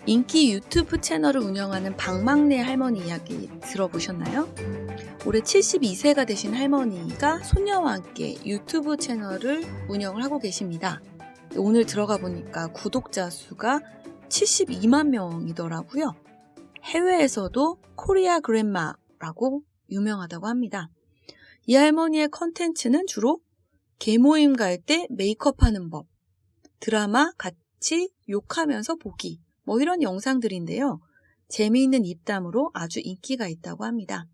인기 유튜브 채널을 운영하는 박막내 할머니 이야기 들어보셨나요? 올해 72세가 되신 할머니가 손녀와 함께 유튜브 채널을 운영을 하고 계십니다. 오늘 들어가 보니까 구독자 수가 72만 명이더라고요. 해외에서도 코리아 그랜마라고 유명하다고 합니다. 이 할머니의 컨텐츠는 주로 개모임 갈 때 메이크업하는 법, 드라마 같이 욕하면서 보기, 이런 영상들인데요. 재미있는 입담으로 아주 인기가 있다고 합니다.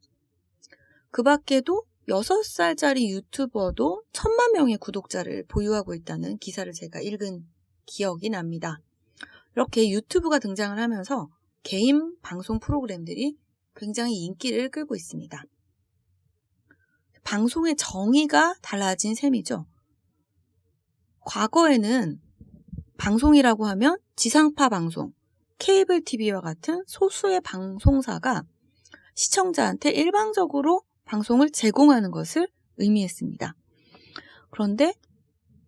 그 밖에도 6살짜리 유튜버도 1000만 명의 구독자를 보유하고 있다는 기사를 제가 읽은 기억이 납니다. 이렇게 유튜브가 등장을 하면서 개인 방송 프로그램들이 굉장히 인기를 끌고 있습니다. 방송의 정의가 달라진 셈이죠. 과거에는 방송이라고 하면 지상파 방송, 케이블 TV와 같은 소수의 방송사가 시청자한테 일방적으로 방송을 제공하는 것을 의미했습니다. 그런데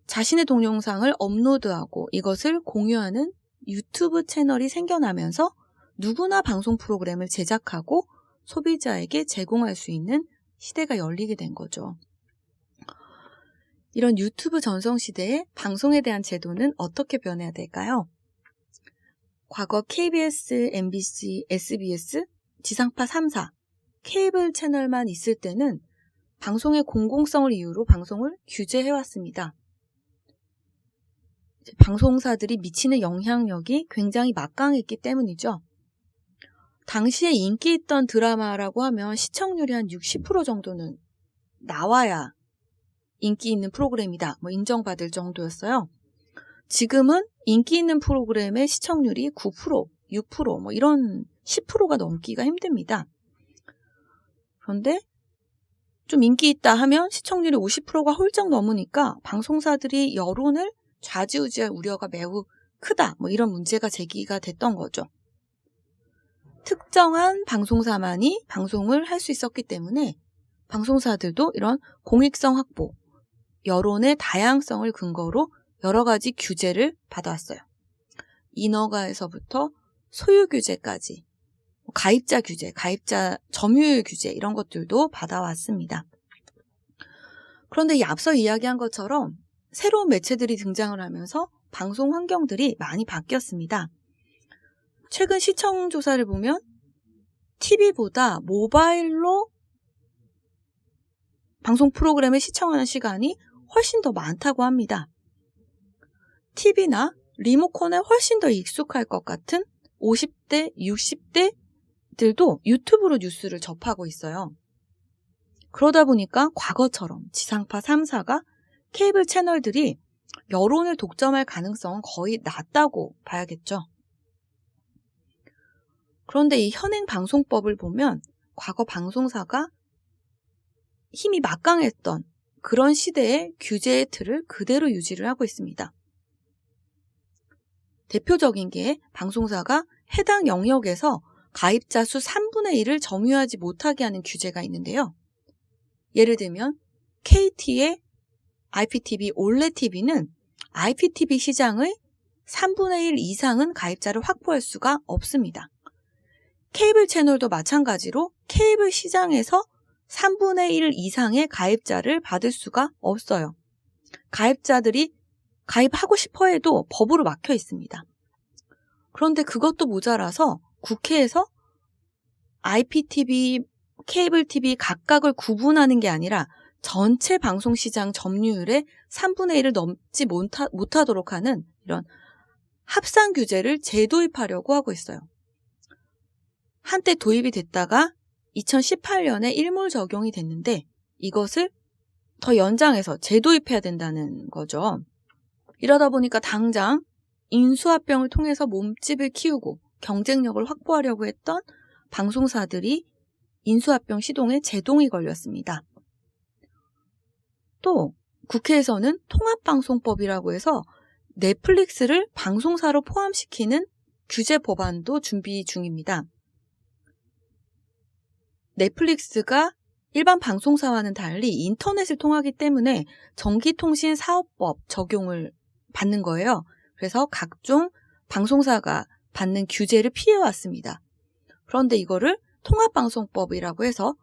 자신의 동영상을 업로드하고 이것을 공유하는 유튜브 채널이 생겨나면서 누구나 방송 프로그램을 제작하고 소비자에게 제공할 수 있는 시대가 열리게 된 거죠. 이런 유튜브 전성시대에 방송에 대한 제도는 어떻게 변해야 될까요? 과거 KBS, MBC, SBS, 지상파 3사, 케이블 채널만 있을 때는 방송의 공공성을 이유로 방송을 규제해왔습니다. 방송사들이 미치는 영향력이 굉장히 막강했기 때문이죠. 당시에 인기 있던 드라마라고 하면 시청률이 한 60% 정도는 나와야 인기 있는 프로그램이다, 인정받을 정도였어요. 지금은 인기 있는 프로그램의 시청률이 9%, 6%, 이런 10%가 넘기가 힘듭니다. 그런데 좀 인기 있다 하면 시청률이 50%가 훌쩍 넘으니까 방송사들이 여론을 좌지우지할 우려가 매우 크다, 이런 문제가 제기가 됐던 거죠. 특정한 방송사만이 방송을 할 수 있었기 때문에 방송사들도 이런 공익성 확보, 여론의 다양성을 근거로 여러 가지 규제를 받아왔어요. 인허가에서부터 소유 규제까지, 가입자 규제, 가입자 점유율 규제 이런 것들도 받아왔습니다. 그런데 이 앞서 이야기한 것처럼 새로운 매체들이 등장을 하면서 방송 환경들이 많이 바뀌었습니다. 최근 시청 조사를 보면 TV보다 모바일로 방송 프로그램을 시청하는 시간이 훨씬 더 많다고 합니다. TV나 리모컨에 훨씬 더 익숙할 것 같은 50대, 60대들도 유튜브로 뉴스를 접하고 있어요. 그러다 보니까 과거처럼 지상파 3사가 케이블 채널들이 여론을 독점할 가능성은 거의 낮다고 봐야겠죠. 그런데 이 현행 방송법을 보면 과거 방송사가 힘이 막강했던 그런 시대의 규제의 틀을 그대로 유지를 하고 있습니다. 대표적인 게 방송사가 해당 영역에서 가입자 수 3분의 1을 점유하지 못하게 하는 규제가 있는데요. 예를 들면 KT의 IPTV 올레TV는 IPTV 시장의 3분의 1 이상은 가입자를 확보할 수가 없습니다. 케이블 채널도 마찬가지로 케이블 시장에서 3분의 1 이상의 가입자를 받을 수가 없어요. 가입자들이 가입하고 싶어 해도 법으로 막혀 있습니다. 그런데 그것도 모자라서 국회에서 IPTV, 케이블 TV 각각을 구분하는 게 아니라 전체 방송시장 점유율의 3분의 1을 넘지 못하도록 하는 이런 합산 규제를 재도입하려고 하고 있어요. 한때 도입이 됐다가 2018년에 일몰 적용이 됐는데 이것을 더 연장해서 재도입해야 된다는 거죠. 이러다 보니까 당장 인수합병을 통해서 몸집을 키우고 경쟁력을 확보하려고 했던 방송사들이 인수합병 시동에 제동이 걸렸습니다. 또 국회에서는 통합방송법이라고 해서 넷플릭스를 방송사로 포함시키는 규제 법안도 준비 중입니다. 넷플릭스가 일반 방송사와는 달리 인터넷을 통하기 때문에 전기통신사업법 적용을 받는 거예요. 그래서 각종 방송사가 받는 규제를 피해왔습니다. 그런데 이거를 통합방송법이라고 해서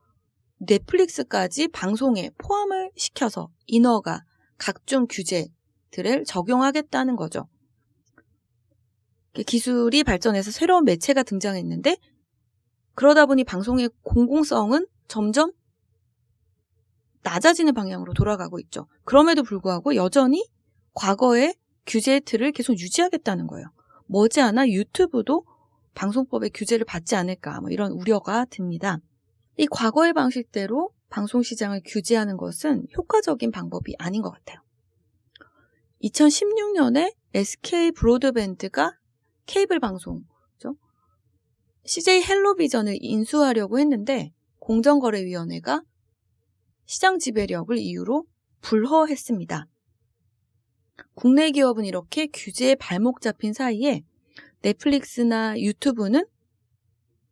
넷플릭스까지 방송에 포함을 시켜서 인허가, 각종 규제들을 적용하겠다는 거죠. 기술이 발전해서 새로운 매체가 등장했는데 그러다 보니 방송의 공공성은 점점 낮아지는 방향으로 돌아가고 있죠. 그럼에도 불구하고 여전히 과거의 규제의 틀을 계속 유지하겠다는 거예요. 머지않아 유튜브도 방송법의 규제를 받지 않을까 이런 우려가 듭니다. 이 과거의 방식대로 방송시장을 규제하는 것은 효과적인 방법이 아닌 것 같아요. 2016년에 SK 브로드밴드가 케이블 방송이죠. CJ 헬로비전을 인수하려고 했는데 공정거래위원회가 시장 지배력을 이유로 불허했습니다. 국내 기업은 이렇게 규제에 발목 잡힌 사이에 넷플릭스나 유튜브는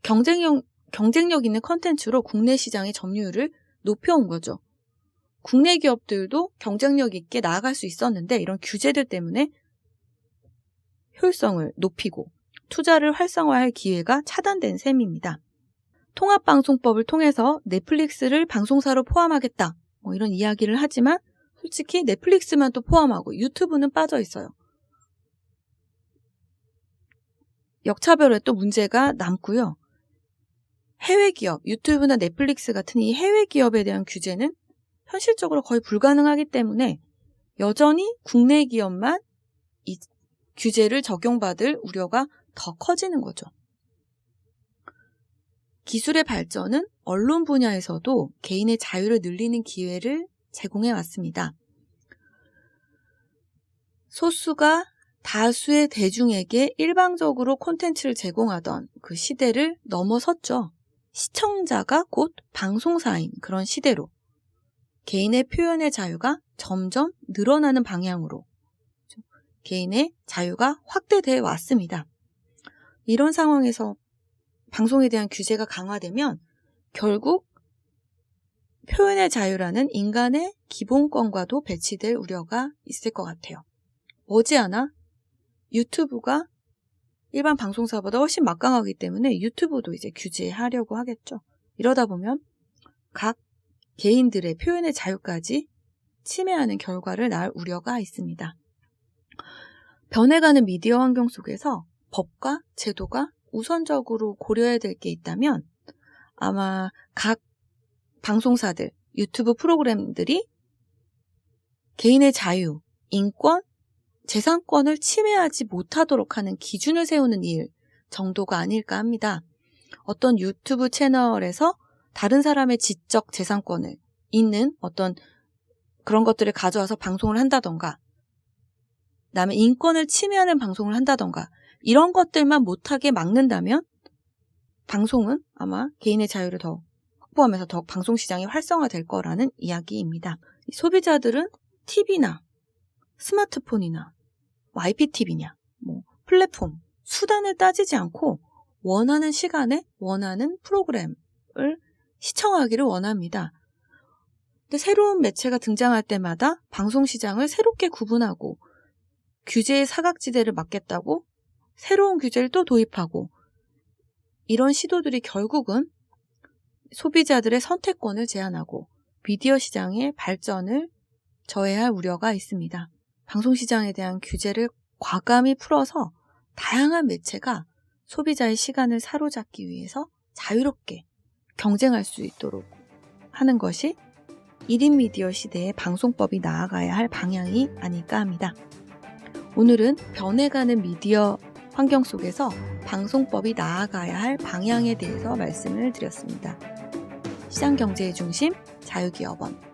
경쟁력 있는 컨텐츠로 국내 시장의 점유율을 높여온 거죠. 국내 기업들도 경쟁력 있게 나아갈 수 있었는데 이런 규제들 때문에 효율성을 높이고 투자를 활성화할 기회가 차단된 셈입니다. 통합방송법을 통해서 넷플릭스를 방송사로 포함하겠다 이런 이야기를 하지만 솔직히 넷플릭스만 또 포함하고 유튜브는 빠져 있어요. 역차별에 또 문제가 남고요. 해외 기업, 유튜브나 넷플릭스 같은 이 해외 기업에 대한 규제는 현실적으로 거의 불가능하기 때문에 여전히 국내 기업만 이 규제를 적용받을 우려가 더 커지는 거죠. 기술의 발전은 언론 분야에서도 개인의 자유를 늘리는 기회를 제공해 왔습니다. 소수가 다수의 대중에게 일방적으로 콘텐츠를 제공하던 그 시대를 넘어섰죠. 시청자가 곧 방송사인 그런 시대로 개인의 표현의 자유가 점점 늘어나는 방향으로 개인의 자유가 확대되어 왔습니다. 이런 상황에서 방송에 대한 규제가 강화되면 결국 표현의 자유라는 인간의 기본권과도 배치될 우려가 있을 것 같아요. 머지않아 유튜브가 일반 방송사보다 훨씬 막강하기 때문에 유튜브도 이제 규제하려고 하겠죠. 이러다 보면 각 개인들의 표현의 자유까지 침해하는 결과를 낳을 우려가 있습니다. 변해가는 미디어 환경 속에서 법과 제도가 우선적으로 고려해야 될 게 있다면 아마 각 방송사들, 유튜브 프로그램들이 개인의 자유, 인권, 재산권을 침해하지 못하도록 하는 기준을 세우는 일 정도가 아닐까 합니다. 어떤 유튜브 채널에서 다른 사람의 지적 재산권을 있는 어떤 그런 것들을 가져와서 방송을 한다던가 남의 인권을 침해하는 방송을 한다던가 이런 것들만 못하게 막는다면 방송은 아마 개인의 자유를 더 확보하면서 더 방송시장이 활성화될 거라는 이야기입니다. 소비자들은 TV나 스마트폰이나 IPTV냐, 플랫폼, 수단을 따지지 않고 원하는 시간에 원하는 프로그램을 시청하기를 원합니다. 근데 새로운 매체가 등장할 때마다 방송시장을 새롭게 구분하고 규제의 사각지대를 막겠다고 새로운 규제를 또 도입하고 이런 시도들이 결국은 소비자들의 선택권을 제한하고 미디어 시장의 발전을 저해할 우려가 있습니다. 방송시장에 대한 규제를 과감히 풀어서 다양한 매체가 소비자의 시간을 사로잡기 위해서 자유롭게 경쟁할 수 있도록 하는 것이 1인 미디어 시대의 방송법이 나아가야 할 방향이 아닐까 합니다. 오늘은 변해가는 미디어 환경 속에서 방송법이 나아가야 할 방향에 대해서 말씀을 드렸습니다. 시장경제의 중심, 자유기업원